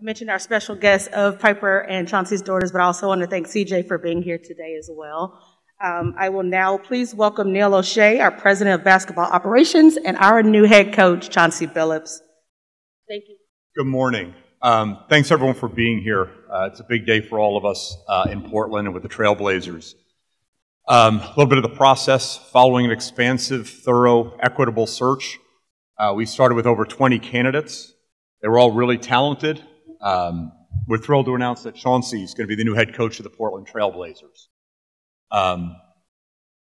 I mentioned our special guests of Piper and Chauncey's daughters, but I also want to thank CJ for being here today as well. I will now please welcome Neil O'Shea, our President of Basketball Operations, and our new head coach, Chauncey Billups. Thank you. Good morning. Thanks everyone for being here. It's a big day for all of us in Portland and with the Trailblazers. A little bit of the process. Following an expansive, thorough, equitable search, we started with over 20 candidates. They were all really talented. We're thrilled to announce that Chauncey is going to be the new head coach of the Portland Trailblazers.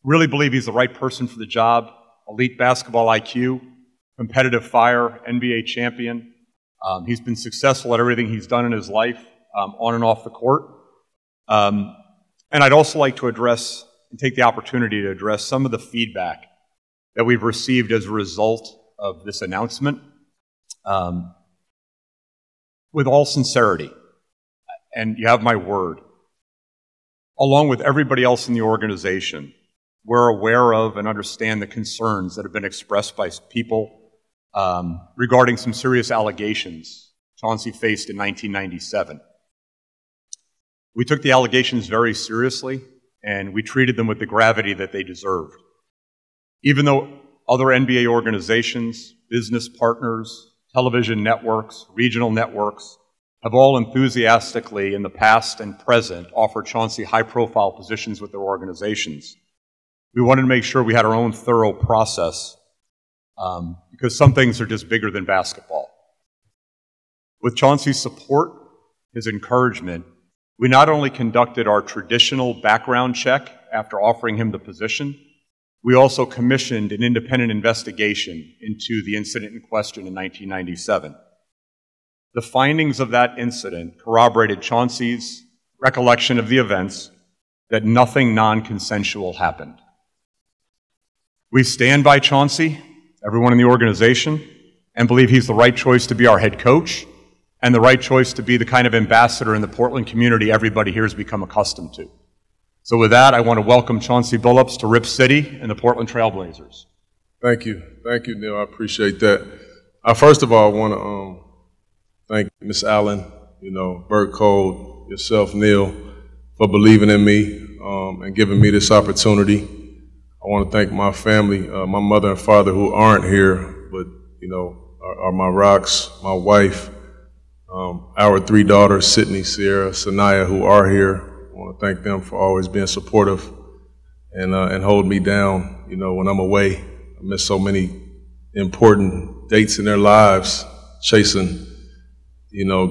Really believe he's the right person for the job. Elite basketball IQ, competitive fire, NBA champion. He's been successful at everything he's done in his life, on and off the court. And I'd also like to address and take the opportunity to address some of the feedback that we've received as a result of this announcement. With all sincerity, and you have my word, along with everybody else in the organization, we're aware of and understand the concerns that have been expressed by people regarding some serious allegations Chauncey faced in 1997. We took the allegations very seriously, and we treated them with the gravity that they deserved. Even though other NBA organizations, business partners, television networks, regional networks have all enthusiastically in the past and present offered Chauncey high-profile positions with their organizations, we wanted to make sure we had our own thorough process because some things are just bigger than basketball. With Chauncey's support, his encouragement, we not only conducted our traditional background check after offering him the position, we also commissioned an independent investigation into the incident in question in 1997. The findings of that incident corroborated Chauncey's recollection of the events, that nothing non-consensual happened. We stand by Chauncey, everyone in the organization, and believe he's the right choice to be our head coach and the right choice to be the kind of ambassador in the Portland community everybody here has become accustomed to. So with that, I want to welcome Chauncey Billups to Rip City and the Portland Trailblazers. Thank you. Thank you, Neil. I appreciate that. First of all, I want to thank Ms. Allen, Bert Cole, yourself, Neil, for believing in me and giving me this opportunity. I want to thank my family, my mother and father who aren't here, but, are my rocks, my wife, our 3 daughters, Sydney, Sierra, Sanaya, who are here. I want to thank them for always being supportive and hold me down, when I'm away. I miss so many important dates in their lives, chasing,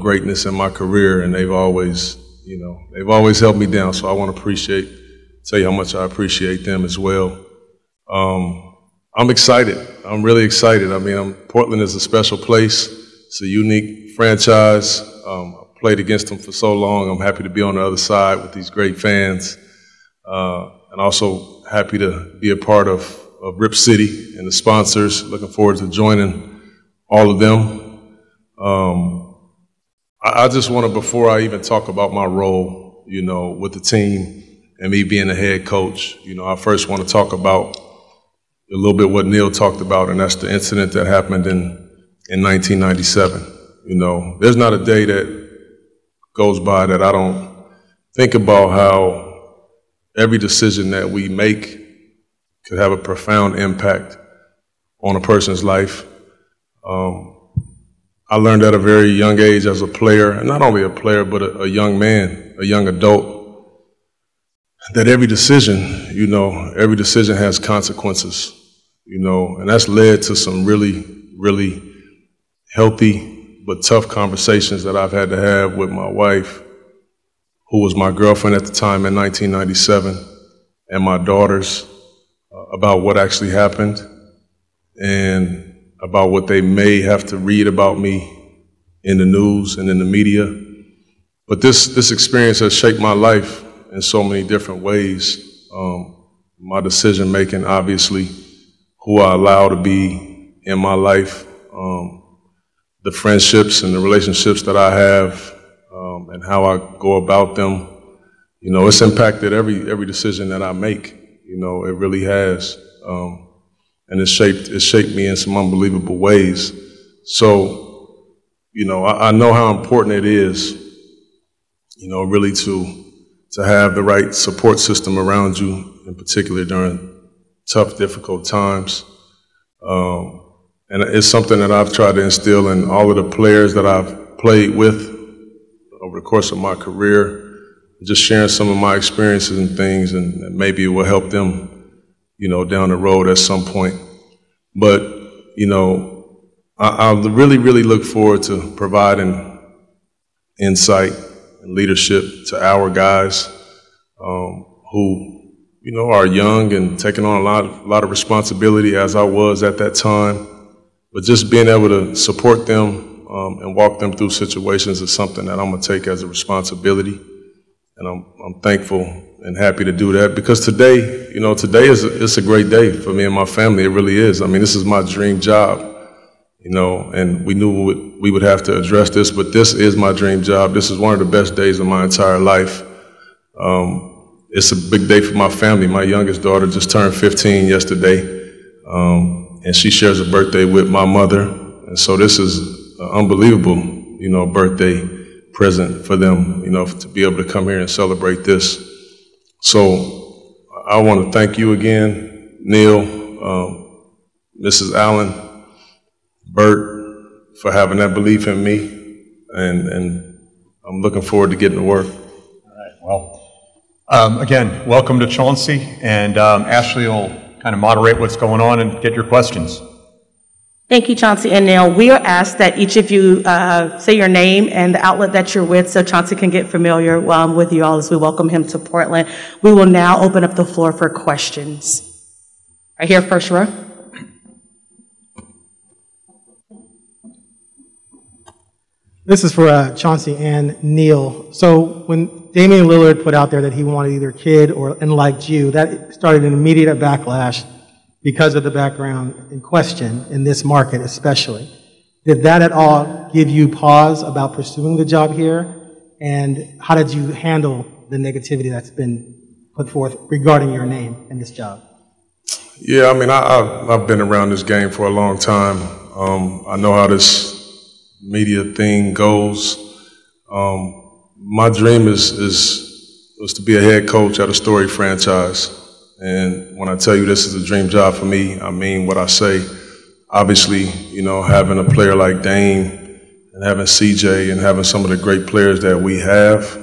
greatness in my career, and they've always held me down. So I want to tell you how much I appreciate them as well. I'm excited. I'm really excited. I mean, Portland is a special place. It's a unique franchise. Played against them for so long. I'm happy to be on the other side with these great fans, and also happy to be a part of Rip City and the sponsors. Looking forward to joining all of them. I just want to, before I even talk about my role, with the team and me being a head coach, I first want to talk about a little bit what Neil talked about, and that's the incident that happened in 1997. There's not a day that goes by that I don't think about how every decision that we make could have a profound impact on a person's life. I learned at a very young age as a player, and not only a player, but a young man, a young adult, that every decision has consequences, and that's led to some really, really healthy but tough conversations that I've had to have with my wife, who was my girlfriend at the time in 1997, and my daughters about what actually happened and about what they may have to read about me in the news and in the media. But this experience has shaped my life in so many different ways. My decision making, obviously, who I allow to be in my life, the friendships and the relationships that I have, and how I go about them, it's impacted every decision that I make. It really has, and it shaped me in some unbelievable ways. So, I know how important it is, really to have the right support system around you, in particular during tough, difficult times. And it's something that I've tried to instill in all of the players that I've played with over the course of my career, just sharing some of my experiences and things, and maybe it will help them, down the road at some point. But, I really, really look forward to providing insight and leadership to our guys who, are young and taking on a lot of responsibility, as I was at that time. But just being able to support them and walk them through situations is something that I'm going to take as a responsibility. And I'm thankful and happy to do that, because today it's a great day for me and my family. It really is. I mean, this is my dream job, and we knew we would have to address this, but this is my dream job. This is one of the best days of my entire life. It's a big day for my family. My youngest daughter just turned 15 yesterday, and she shares a birthday with my mother. And so this is an unbelievable, birthday present for them, to be able to come here and celebrate this. So I want to thank you again, Neil, Mrs. Allen, Bert, for having that belief in me, and I'm looking forward to getting to work. All right, well, again, welcome to Chauncey, and Ashley will kind of moderate what's going on and get your questions. Thank you, Chauncey and Neil. We are asked that each of you say your name and the outlet that you're with so Chauncey can get familiar with you all as we welcome him to Portland. We will now open up the floor for questions. Right here, first row. This is for Chauncey and Neil. So when Damian Lillard put out there that he wanted either kid and liked you, that started an immediate backlash because of the background in question in this market especially. Did that at all give you pause about pursuing the job here? And how did you handle the negativity that's been put forth regarding your name in this job? Yeah, I mean, I've been around this game for a long time. I know how this media thing goes. My dream was to be a head coach at a storied franchise. And when I tell you this is a dream job for me, I mean what I say. Obviously, having a player like Dame and having CJ and having some of the great players that we have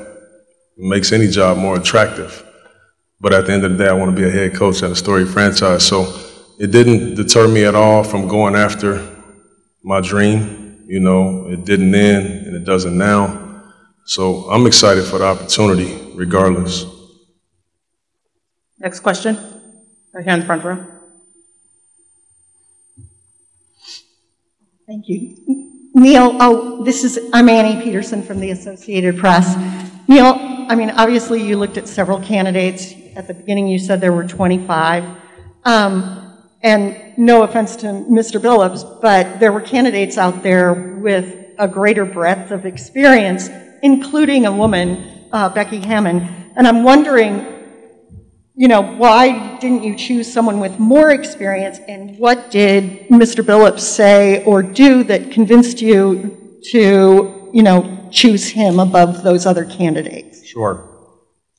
makes any job more attractive. But at the end of the day, I want to be a head coach at a storied franchise. So it didn't deter me at all from going after my dream. It didn't then, and it doesn't now. So I'm excited for the opportunity, regardless. Next question, right here in the front row. Thank you. Neil, I'm Annie Peterson from the Associated Press. Neil, I mean, obviously you looked at several candidates. At the beginning you said there were 25. And no offense to Mr. Billups, but there were candidates out there with a greater breadth of experience, including a woman, Becky Hammond. And I'm wondering, why didn't you choose someone with more experience, and what did Mr. Billups say or do that convinced you to, choose him above those other candidates? Sure.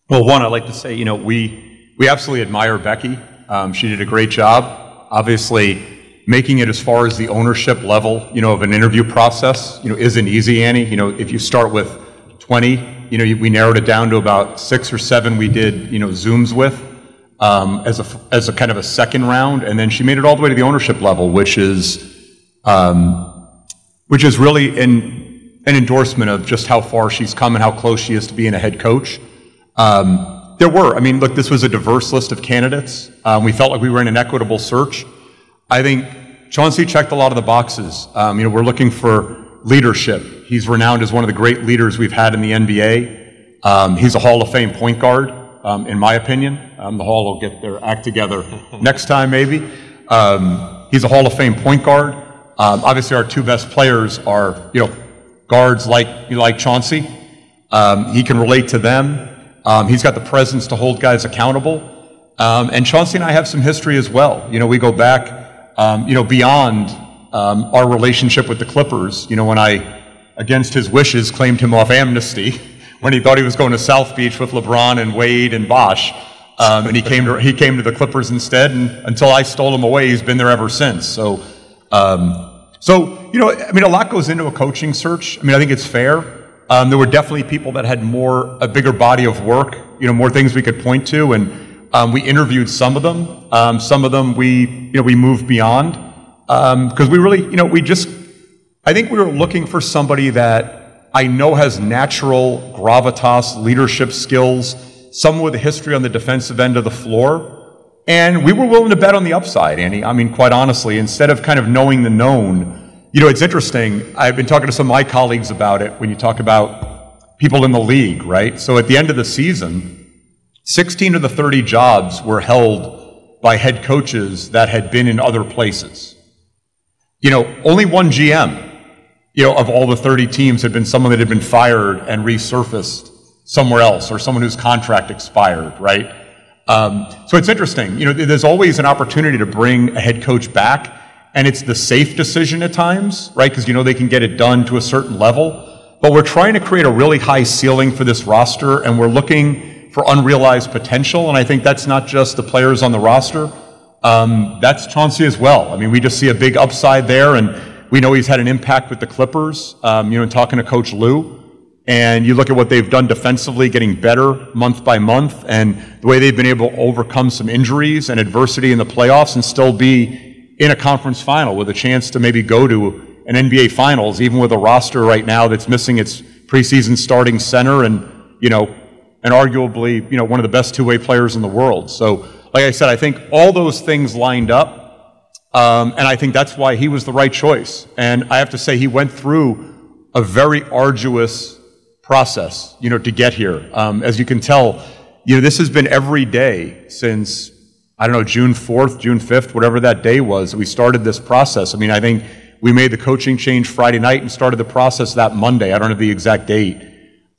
Well, one, I'd like to say, we absolutely admire Becky. She did a great job. Obviously, making it as far as the ownership level, of an interview process, isn't easy, Annie. If you start with 20, we narrowed it down to about 6 or 7 we did, Zooms with as a kind of a second round, and then she made it all the way to the ownership level, which is really an endorsement of just how far she's come and how close she is to being a head coach. Look, this was a diverse list of candidates. We felt like we were in an equitable search. I think Chauncey checked a lot of the boxes. We're looking for leadership. He's renowned as one of the great leaders we've had in the NBA. He's a Hall of Fame point guard, in my opinion. The Hall will get their act together next time, maybe. He's a Hall of Fame point guard. Obviously, our 2 best players are, guards like Chauncey. He can relate to them. He's got the presence to hold guys accountable. And Chauncey and I have some history as well. We go back, beyond our relationship with the Clippers. When I against his wishes, claimed him off amnesty when he thought he was going to South Beach with LeBron and Wade and Bosh. And he came to the Clippers instead, and until I stole him away, he's been there ever since. So, you know, I mean, a lot goes into a coaching search. I mean, I think it's fair. There were definitely people that had a bigger body of work, you know, more things we could point to, and we interviewed some of them. Some of them we moved beyond, because we really, you know, I think we were looking for somebody that I know has natural gravitas, leadership skills, someone with a history on the defensive end of the floor. And we were willing to bet on the upside, Annie. I mean, quite honestly, instead of kind of knowing the known. You know, it's interesting. I've been talking to some of my colleagues about it when you talk about people in the league, right? So at the end of the season, 16 of the 30 jobs were held by head coaches that had been in other places. You know, only one GM, you know, of all the 30 teams had been someone that had been fired and resurfaced somewhere else, or someone whose contract expired, right? So it's interesting. You know, there's always an opportunity to bring a head coach back, and it's the safe decision at times, right? Because you know they can get it done to a certain level. But we're trying to create a really high ceiling for this roster, and we're looking for unrealized potential. And I think that's not just the players on the roster. That's Chauncey as well. I mean, we just see a big upside there, and we know he's had an impact with the Clippers, you know, in talking to Coach Lou. And you look at what they've done defensively, getting better month by month, and the way they've been able to overcome some injuries and adversity in the playoffs and still be in a conference final with a chance to maybe go to an NBA Finals, even with a roster right now that's missing its preseason starting center and, you know, and arguably, you know, one of the best two-way players in the world. So, like I said, I think all those things lined up, and I think that's why he was the right choice. And I have to say, he went through a very arduous process, you know, to get here. As you can tell, you know, this has been every day since, I don't know, June 4th, June 5th, whatever that day was, we started this process. I mean, I think we made the coaching change Friday night and started the process that Monday. I don't have the exact date.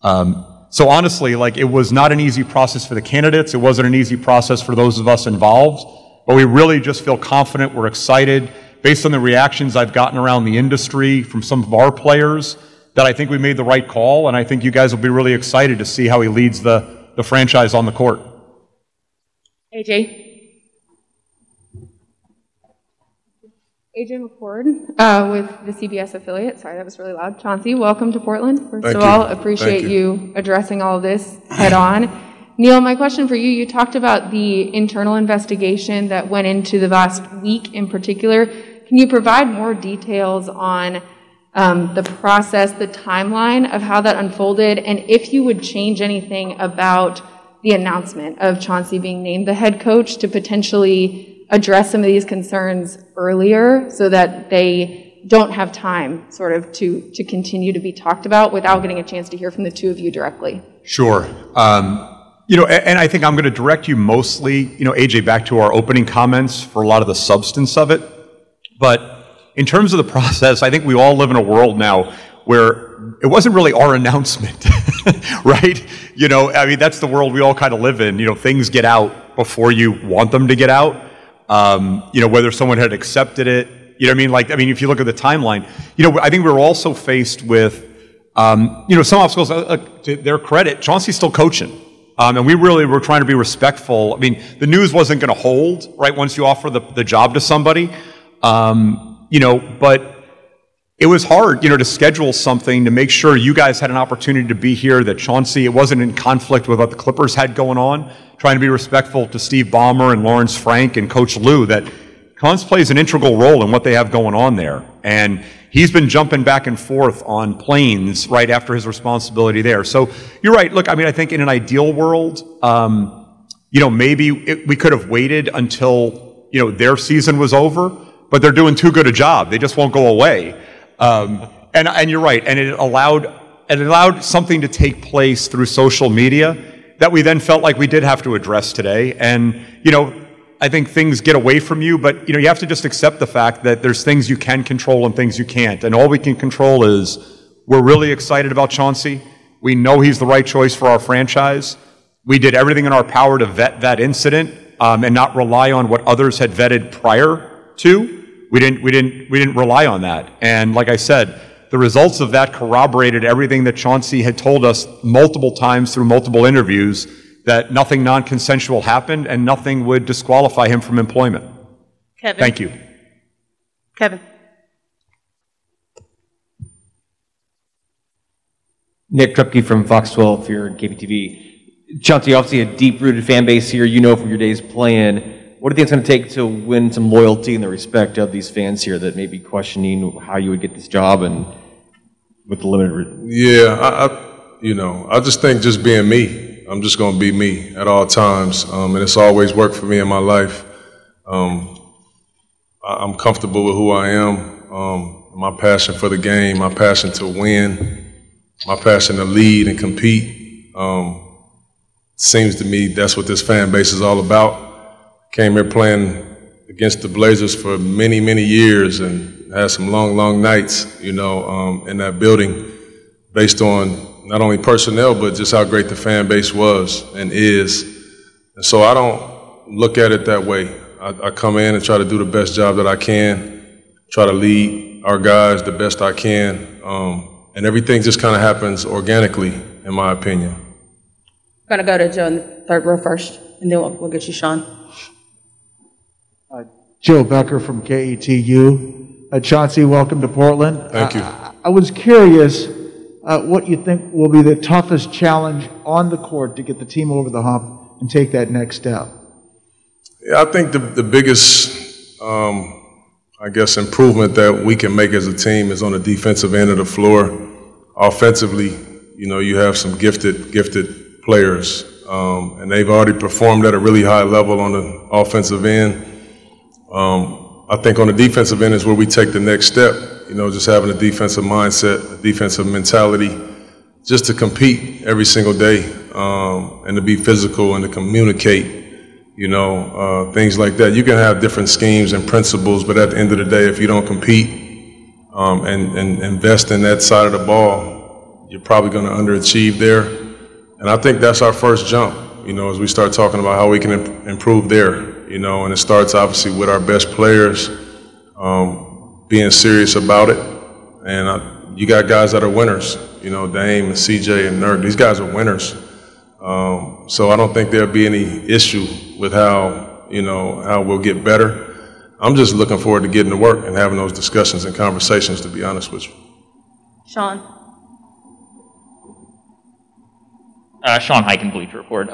So honestly, like, it was not an easy process for the candidates. It wasn't an easy process for those of us involved, but we really just feel confident. We're excited based on the reactions I've gotten around the industry from some of our players, that I think we made the right call, and I think you guys will be really excited to see how he leads the franchise on the court. AJ McCord with the CBS affiliate. Sorry, that was really loud. Chauncey, welcome to Portland. First of all, appreciate you addressing all of this head on. Neil, my question for you, you talked about the internal investigation that went into the last week in particular. Can you provide more details on the process, the timeline of how that unfolded, and if you would change anything about the announcement of Chauncey being named the head coach to potentially address some of these concerns earlier so that they don't have time sort of to continue to be talked about without getting a chance to hear from the two of you directly? Sure. You know, and I think I'm going to direct you mostly, you know, AJ, back to our opening comments for a lot of the substance of it. But in terms of the process, I think we all live in a world now where it wasn't really our announcement, right? You know, I mean, that's the world we all kind of live in. You know, things get out before you want them to get out. You know, whether someone had accepted it, you know what I mean? Like, I mean, if you look at the timeline, you know, I think we're also faced with, you know, some obstacles. To their credit, Chauncey's still coaching. And we really were trying to be respectful. I mean, the news wasn't going to hold, right, once you offer the job to somebody. You know, but it was hard, you know, to schedule something to make sure you guys had an opportunity to be here, that Chauncey, it wasn't in conflict with what the Clippers had going on, trying to be respectful to Steve Ballmer and Lawrence Frank and Coach Lou, that Cons plays an integral role in what they have going on there. And he's been jumping back and forth on planes right after his responsibility there. So you're right. Look, I mean, I think in an ideal world, you know, maybe we could have waited until, you know, their season was over. But they're doing too good a job. They just won't go away. And you're right. And it allowed something to take place through social media that we then felt like we did have to address today. And, you know, I think things get away from you, but, you know, you have to just accept the fact that there's things you can control and things you can't. And all we can control is we're really excited about Chauncey. We know he's the right choice for our franchise. We did everything in our power to vet that incident and not rely on what others had vetted prior to. We didn't rely on that. And like I said, the results of that corroborated everything that Chauncey had told us multiple times through multiple interviews, that nothing non-consensual happened and nothing would disqualify him from employment. Kevin. Thank you. Kevin. Nick Trupke from Fox 12 here in KPTV. Chauncey, obviously a deep-rooted fan base here. You know from your days playing. What do you think it's going to take to win some loyalty and the respect of these fans here that may be questioning how you would get this job and with the limited? Yeah, I just think just being me. I'm just going to be me at all times, and it's always worked for me in my life. I'm comfortable with who I am, my passion for the game, my passion to win, my passion to lead and compete. Seems to me that's what this fan base is all about. Came here playing against the Blazers for many, many years and had some long, long nights, in that building based on not only personnel, but just how great the fan base was and is. And so I don't look at it that way. I come in and try to do the best job that I can, try to lead our guys the best I can, and everything just kind of happens organically, in my opinion. I'm going to go to Joe in the third row first, and then we'll get you, Sean. Joe Becker from KETU. Chauncey, welcome to Portland. Thank you. I was curious what you think will be the toughest challenge on the court to get the team over the hump and take that next step. Yeah, I think the biggest, improvement that we can make as a team is on the defensive end of the floor. Offensively, you have some gifted players, and they've already performed at a really high level on the offensive end. I think on the defensive end is where we take the next step, just having a defensive mindset, a defensive mentality, just to compete every single day, and to be physical and to communicate, things like that. You can have different schemes and principles, but at the end of the day, if you don't compete and invest in that side of the ball, you're probably going to underachieve there. And I think that's our first jump, as we start talking about how we can improve there. And it starts obviously with our best players being serious about it. And you got guys that are winners, Dame and CJ and Nurk. These guys are winners. So I don't think there'll be any issue with how we'll get better. I'm just looking forward to getting to work and having those discussions and conversations, to be honest with you. Sean. Sean Hyken, Bleacher Report.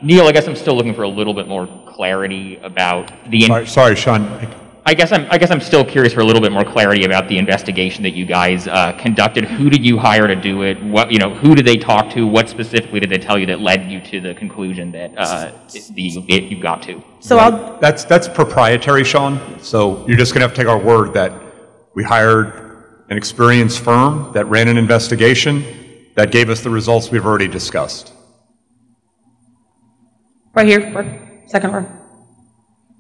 Neil, I guess I'm still looking for a little bit more clarity about the. Sorry, Sean. I guess I'm still curious for a little bit more clarity about the investigation that you guys conducted. Who did you hire to do it? What who did they talk to? What specifically did they tell you that led you to the conclusion that you got to? So that's proprietary, Sean. So you're just going to have to take our word that we hired an experienced firm that ran an investigation that gave us the results we've already discussed. right here, second row.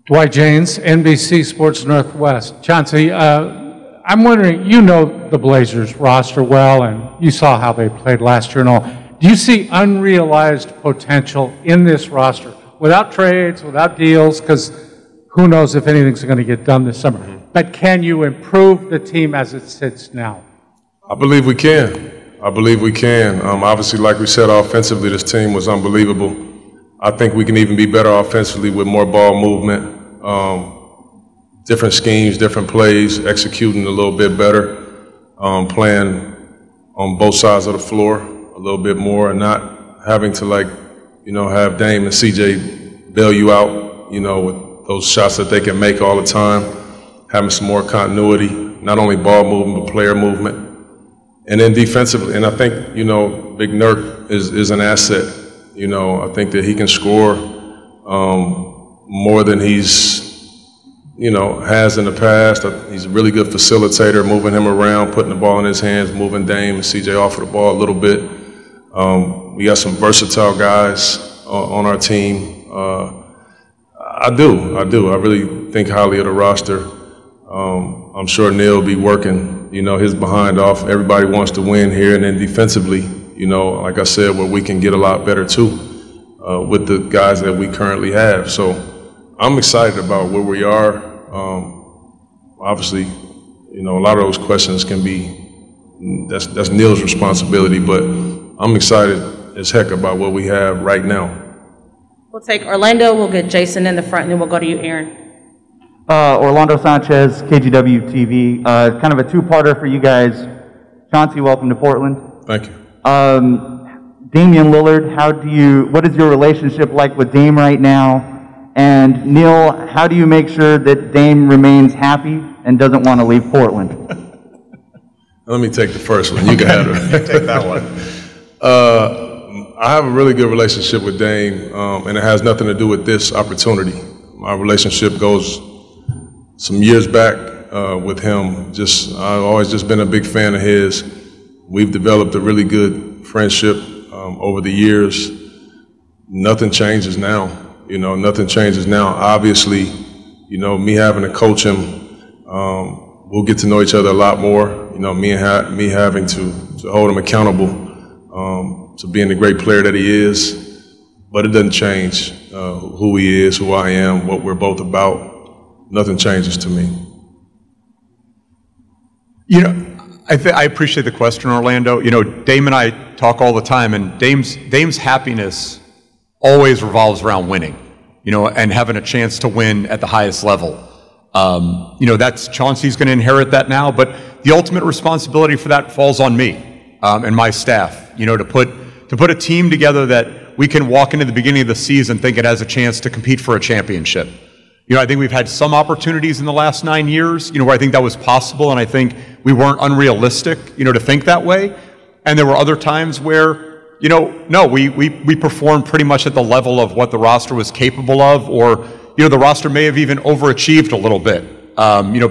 Dwight James, NBC Sports Northwest. Chauncey, I'm wondering, you know the Blazers roster well, and you saw how they played last year and all. Do you see unrealized potential in this roster without trades, without deals, because who knows if anything's going to get done this summer? But can you improve the team as it sits now? I believe we can. I believe we can. Obviously, like we said, offensively, this team was unbelievable. I think we can even be better offensively with more ball movement, different schemes, different plays, executing a little bit better, playing on both sides of the floor a little bit more, and not having to, like, have Dame and CJ bail you out, with those shots that they can make all the time, having some more continuity, not only ball movement, but player movement. And then defensively, and I think, Big Nurk is an asset. I think that he can score more than he's, has in the past. He's a really good facilitator, moving him around, putting the ball in his hands, moving Dame and CJ off of the ball a little bit. We got some versatile guys on our team. I do. I really think highly of the roster. I'm sure Neil will be working, his behind off. Everybody wants to win here, and then defensively, like I said, where we can get a lot better too with the guys that we currently have. So I'm excited about where we are. Obviously, a lot of those questions can be that's Neil's responsibility, but I'm excited as heck about what we have right now. We'll take Orlando, we'll get Jason in the front, and then we'll go to you, Aaron. Orlando Sanchez, KGW TV. Kind of a two-parter for you guys. Chauncey, welcome to Portland. Thank you. Damian Lillard, what is your relationship like with Dame right now? And Neil, how do you make sure that Dame remains happy and doesn't want to leave Portland? Let me take the first one. You can have it. Take that one. I have a really good relationship with Dame, and it has nothing to do with this opportunity. My relationship goes some years back with him. I've always just been a big fan of his. We've developed a really good friendship over the years. Nothing changes now. Nothing changes now. Obviously, me having to coach him, we'll get to know each other a lot more. Me having to hold him accountable to being the great player that he is. But it doesn't change who he is, who I am, what we're both about. Nothing changes to me. I appreciate the question, Orlando. Dame and I talk all the time, and Dame's happiness always revolves around winning, and having a chance to win at the highest level. That's Chauncey's going to inherit that now, but the ultimate responsibility for that falls on me and my staff. To put a team together that we can walk into the beginning of the season think it has a chance to compete for a championship. I think we've had some opportunities in the last 9 years, where I think that was possible, and I think we weren't unrealistic, to think that way. And there were other times where no, we performed pretty much at the level of what the roster was capable of, or, the roster may have even overachieved a little bit,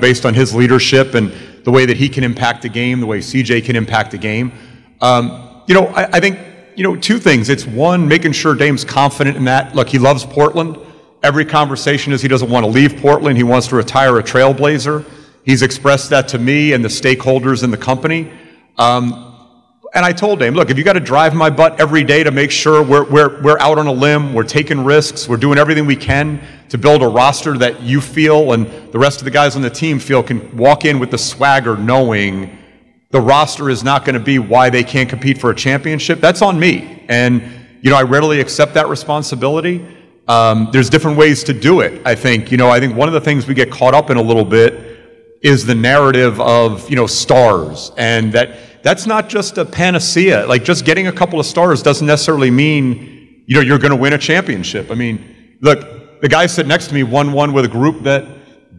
based on his leadership and the way that he can impact the game, the way CJ can impact the game. I think, two things. It's one, making sure Dame's confident in that. Look, he loves Portland. Every conversation is he doesn't want to leave Portland. He wants to retire a Trailblazer. He's expressed that to me and the stakeholders in the company. And I told Dame, look, if you got to drive my butt every day to make sure we're out on a limb, we're taking risks, we're doing everything we can to build a roster that you feel and the rest of the guys on the team feel can walk in with the swagger knowing the roster is not going to be why they can't compete for a championship, that's on me. And, I readily accept that responsibility. There's different ways to do it, I think. I think one of the things we get caught up in a little bit is the narrative of, stars, and that's not just a panacea. Like, just getting a couple of stars doesn't necessarily mean, you're going to win a championship. I mean, look, the guy sitting next to me won one with a group that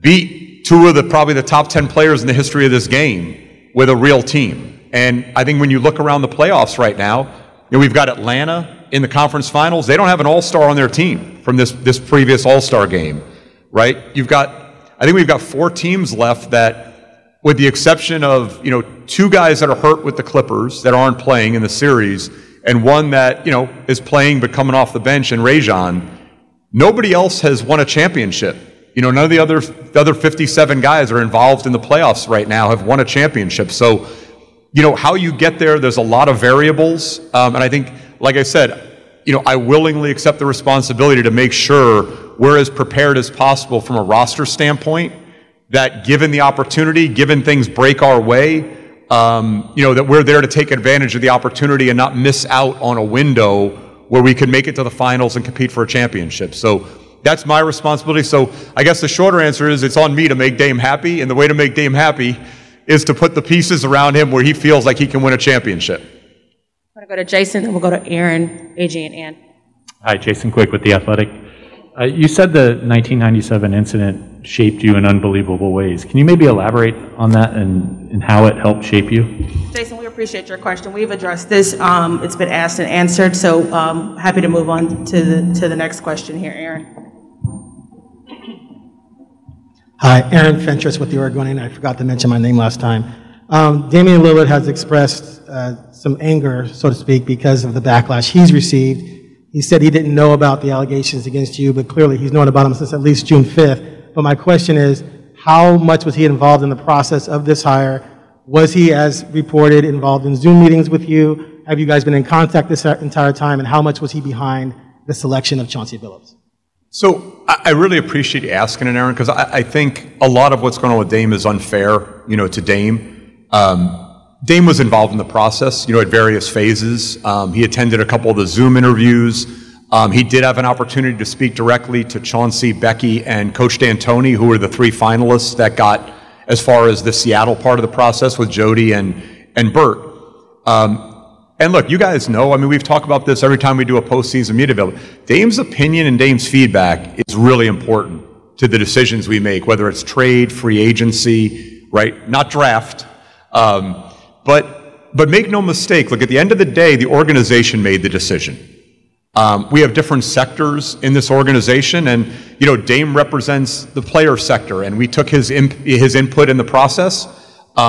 beat two of probably the top 10 players in the history of this game with a real team. And I think when you look around the playoffs right now, we've got Atlanta in the conference finals. They don't have an all-star on their team from this previous all-star game, right? I think we've got 4 teams left that, with the exception of, 2 guys that are hurt with the Clippers that aren't playing in the series, and one that, is playing but coming off the bench in Rajon, nobody else has won a championship. None of the other 57 guys are involved in the playoffs right now have won a championship. So, how you get there, there's a lot of variables. And I think, like I said, I willingly accept the responsibility to make sure we're as prepared as possible from a roster standpoint, that given the opportunity, given things break our way, that we're there to take advantage of the opportunity and not miss out on a window where we can make it to the finals and compete for a championship. So that's my responsibility. So I guess the shorter answer is it's on me to make Dame happy, and the way to make Dame happy is to put the pieces around him where he feels like he can win a championship. I'm going to go to Jason, then we'll go to Aaron, AJ, and Ann. Hi, Jason Quick with The Athletic. You said the 1997 incident shaped you in unbelievable ways. Can you maybe elaborate on that and how it helped shape you? Jason, we appreciate your question. We've addressed this. It's been asked and answered, so happy to move on to the next question here, Aaron. Hi, Aaron Fentress with the Oregonian. I forgot to mention my name last time. Damian Lillard has expressed some anger, so to speak, because of the backlash he's received. He said he didn't know about the allegations against you, but clearly he's known about them since at least June 5th. But my question is, how much was he involved in the process of this hire? Was he, as reported, involved in Zoom meetings with you? Have you guys been in contact this entire time? And how much was he behind the selection of Chauncey Billups? So I really appreciate you asking it, Aaron, because I think a lot of what's going on with Dame is unfair, to Dame. Dame was involved in the process, at various phases. He attended a couple of the Zoom interviews. He did have an opportunity to speak directly to Chauncey, Becky, and Coach D'Antoni, who were the 3 finalists that got as far as the Seattle part of the process with Jody and Bert. And look, you guys know, we've talked about this every time we do a postseason media available. Dame's opinion and Dame's feedback is really important to the decisions we make, whether it's trade, free agency, right? Not draft. But make no mistake, look, at the end of the day, the organization made the decision. We have different sectors in this organization, and Dame represents the player sector, and we took his input in the process.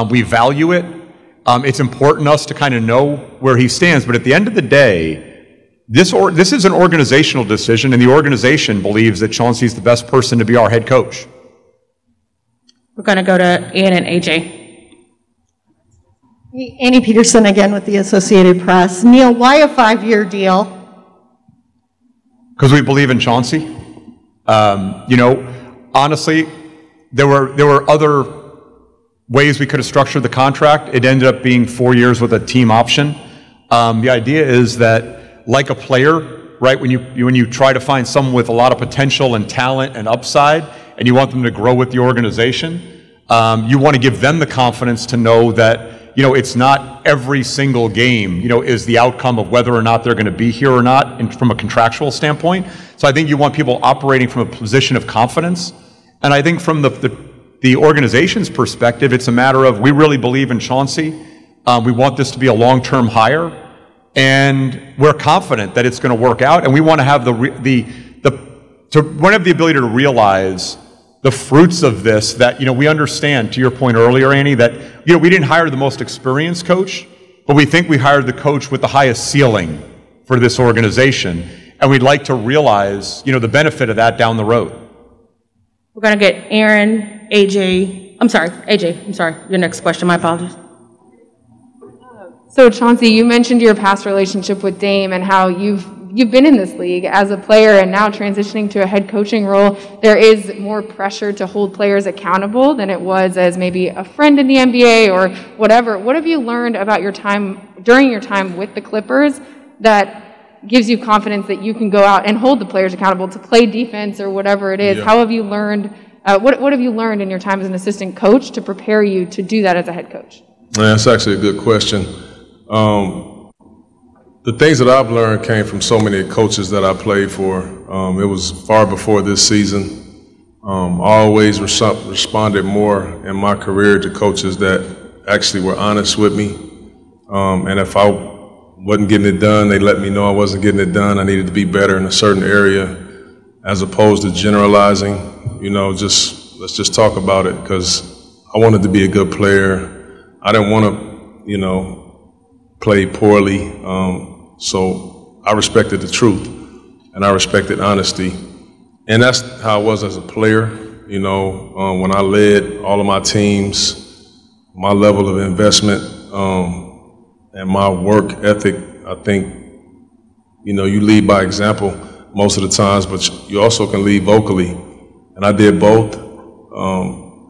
We value it. It's important to us to kind of know where he stands, but at the end of the day, this is an organizational decision, and the organization believes that Chauncey's the best person to be our head coach. We're going to go to Ian and AJ. Annie Peterson again with the Associated Press. Neil, why a 5-year deal? Because we believe in Chauncey. Honestly, there were other ways we could have structured the contract. It ended up being 4 years with a team option. The idea is that, like a player, right, when you try to find someone with a lot of potential and talent and upside, and you want them to grow with the organization, you want to give them the confidence to know that it's not every single game, is the outcome of whether or not they're going to be here or not from a contractual standpoint. So I think you want people operating from a position of confidence. And I think from the organization's perspective, it's a matter of, we really believe in Chauncey. We want this to be a long-term hire, and we're confident that it's going to work out. And we want to have the ability to realize the fruits of this, that we understand, to your point earlier, Annie, that we didn't hire the most experienced coach, but we think we hired the coach with the highest ceiling for this organization, and we'd like to realize the benefit of that down the road. We're going to get Aaron, AJ. I'm sorry, your next question. My apologies. So Chauncey, you mentioned your past relationship with Dame and how you've been in this league as a player and now transitioning to a head coaching role. There is more pressure to hold players accountable than it was as maybe a friend in the NBA or whatever. What have you learned about during your time with the Clippers that gives you confidence that you can go out and hold the players accountable to play defense or whatever it is? Yeah. How have you learned, what have you learned in your time as an assistant coach to prepare you to do that as a head coach? That's actually a good question. The things that I've learned came from so many coaches that I played for. It was far before this season. I always responded more in my career to coaches that actually were honest with me. And if I wasn't getting it done, they let me know I wasn't getting it done. I needed to be better in a certain area, as opposed to generalizing, let's just talk about it, because I wanted to be a good player. I didn't want to, play poorly. So I respected the truth, and I respected honesty. And that's how I was as a player. When I led all of my teams, my level of investment and my work ethic, I think, you lead by example most of the times, but you also can lead vocally. And I did both.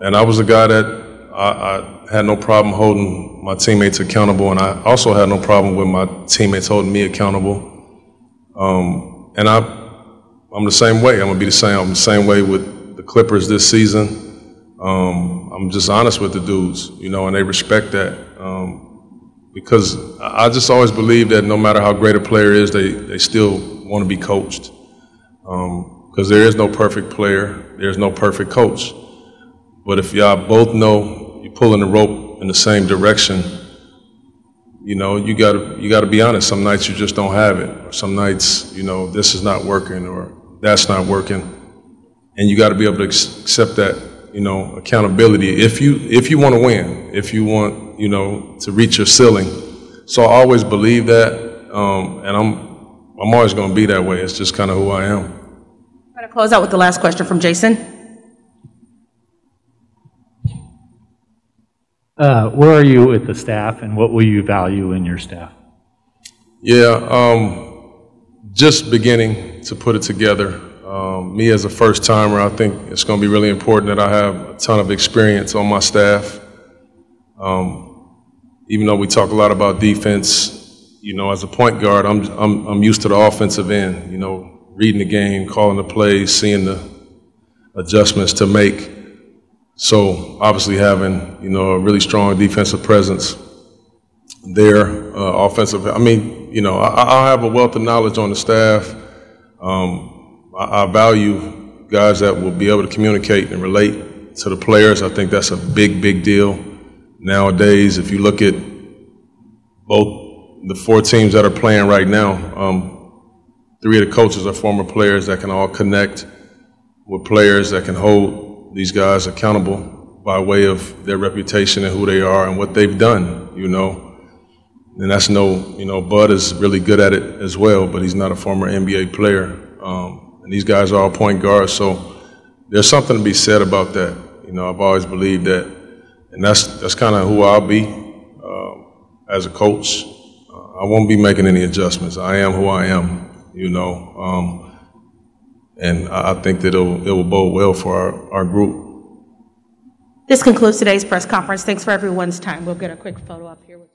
And I was a guy that I had no problem holding my teammates accountable, and I also had no problem with my teammates holding me accountable. And I'm the same way. I'm going to be the same. I'm the same way with the Clippers this season. I'm just honest with the dudes, and they respect that. Because I just always believe that no matter how great a player is, they still want to be coached. Because there is no perfect player, there's no perfect coach. But if y'all both know you're pulling the rope in the same direction, you gotta be honest. Some nights you just don't have it, or some nights, this is not working, or that's not working, and you got to be able to accept that, accountability. If you want to win, if you want, to reach your ceiling. So I always believe that, and I'm always going to be that way. It's just kind of who I am. I'm going to close out with the last question from Jason. Where are you with the staff, and what will you value in your staff? Yeah, just beginning to put it together. Me as a first-timer, I think it's going to be really important that I have a ton of experience on my staff. even though we talk a lot about defense, you know, as a point guard, I'm used to the offensive end, you know, reading the game, calling the plays, seeing the adjustments to make. So obviously having, you know, a really strong defensive presence there, offensive, I mean, you know, I have a wealth of knowledge on the staff. I value guys that will be able to communicate and relate to the players. I think that's a big, big deal nowadays. If you look at both the 4 teams that are playing right now, 3 of the coaches are former players that can all connect with players that can hold these guys accountable by way of their reputation and who they are and what they've done, you know. And that's you know, Bud is really good at it as well, but he's not a former NBA player. And these guys are all point guards, so there's something to be said about that. You know, I've always believed that, and that's kind of who I'll be as a coach. I won't be making any adjustments. I am who I am, you know, and I think that it will bode well for our group. This concludes today's press conference. Thanks for everyone's time. We'll get a quick photo up here with